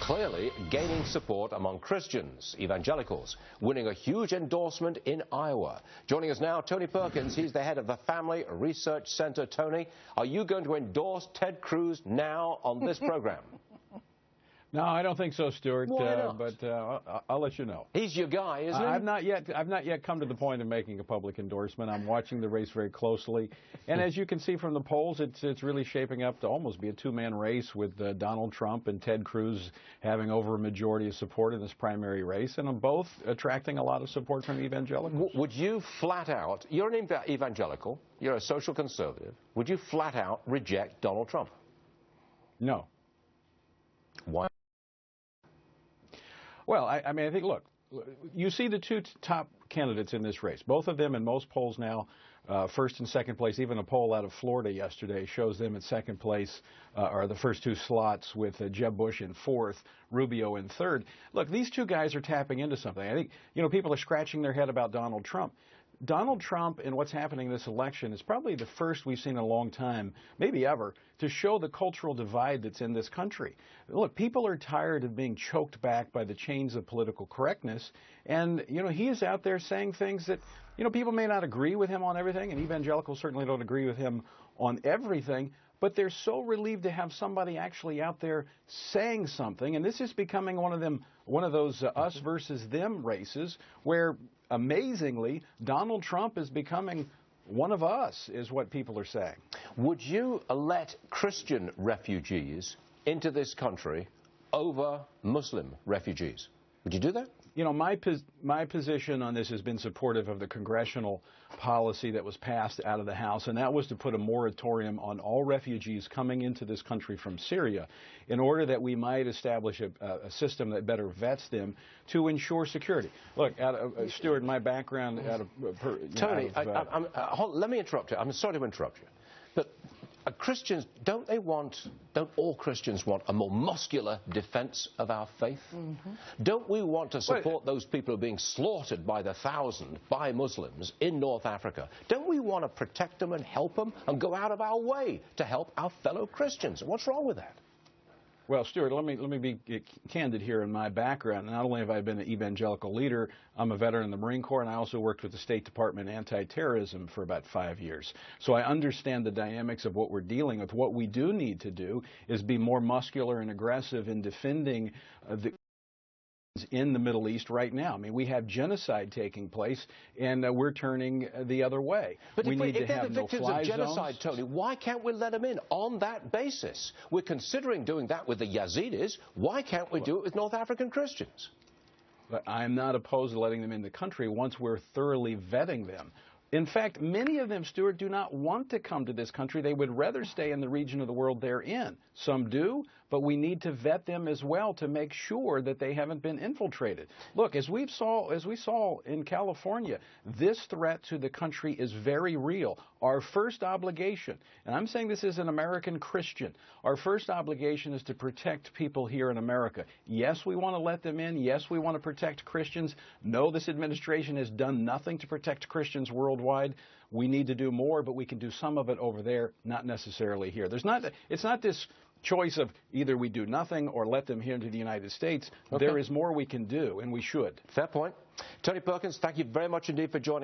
clearly gaining support among Christians, evangelicals, winning a huge endorsement in Iowa. Joining us now, Tony Perkins. He's the head of the Family Research Center. Tony, are you going to endorse Ted Cruz now on this program? No, I don't think so, Stuart. Why not? But I'll let you know. He's your guy, isn't he? I've not yet come to the point of making a public endorsement. I'm watching the race very closely, and as you can see from the polls, it's really shaping up to almost be a two-man race with Donald Trump and Ted Cruz having over a majority of support in this primary race, and both attracting a lot of support from evangelicals. Would you flat out, you're an evangelical, you're a social conservative, would you flat out reject Donald Trump? No. Why? Well, I mean, I think, look, you see the two top candidates in this race. Both of them in most polls now, first and second place. Even a poll out of Florida yesterday shows them in second place, or the first two slots, with Jeb Bush in fourth, Rubio in third. Look, these two guys are tapping into something. I think, people are scratching their head about Donald Trump. Donald Trump and what's happening in this election is probably the first we've seen in a long time, maybe ever, to show the cultural divide that's in this country. Look, people are tired of being choked back by the chains of political correctness, and, he is out there saying things that, people may not agree with him on everything, and evangelicals certainly don't agree with him on everything, but they're so relieved to have somebody actually out there saying something, and this is becoming one of those us versus them races where, amazingly, Donald Trump is becoming one of us, is what people are saying. Would you let Christian refugees into this country over Muslim refugees? Would you do that? My position on this has been supportive of the congressional policy that was passed out of the House, and that was to put a moratorium on all refugees coming into this country from Syria in order that we might establish a system that better vets them to ensure security. Look, Stuart, my background Tony, let me interrupt you. I'm sorry to interrupt you. But Christians, don't all Christians want a more muscular defense of our faith? Mm-hmm. Don't we want to support those people who are being slaughtered by the thousand by Muslims in North Africa? Don't we want to protect them and help them and go out of our way to help our fellow Christians? What's wrong with that? Well, Stuart, let me be candid here in my background. Not only have I been an evangelical leader, I'm a veteran in the Marine Corps, and I also worked with the State Department anti-terrorism for about 5 years. So I understand the dynamics of what we're dealing with. What we do need to do is be more muscular and aggressive in defending the in the Middle East right now. I mean, we have genocide taking place, and we're turning the other way. But we if they're the victims of genocide, Tony, why can't we let them in on that basis? We're considering doing that with the Yazidis. Why can't we do it with North African Christians? But I'm not opposed to letting them in the country once we're thoroughly vetting them. In fact, many of them, Stuart, do not want to come to this country. They would rather stay in the region of the world they're in. Some do, but we need to vet them as well to make sure that they haven't been infiltrated. Look, as we saw in California, this threat to the country is very real. Our first obligation, and I'm saying this as an American Christian, our first obligation is to protect people here in America. Yes, we want to let them in. Yes, we want to protect Christians. No, this administration has done nothing to protect Christians worldwide. We need to do more, but we can do some of it over there, not necessarily here. It's not this choice of either we do nothing or let them here into the United States. Okay. There is more we can do, and we should. Fair point. Tony Perkins, thank you very much indeed for joining us.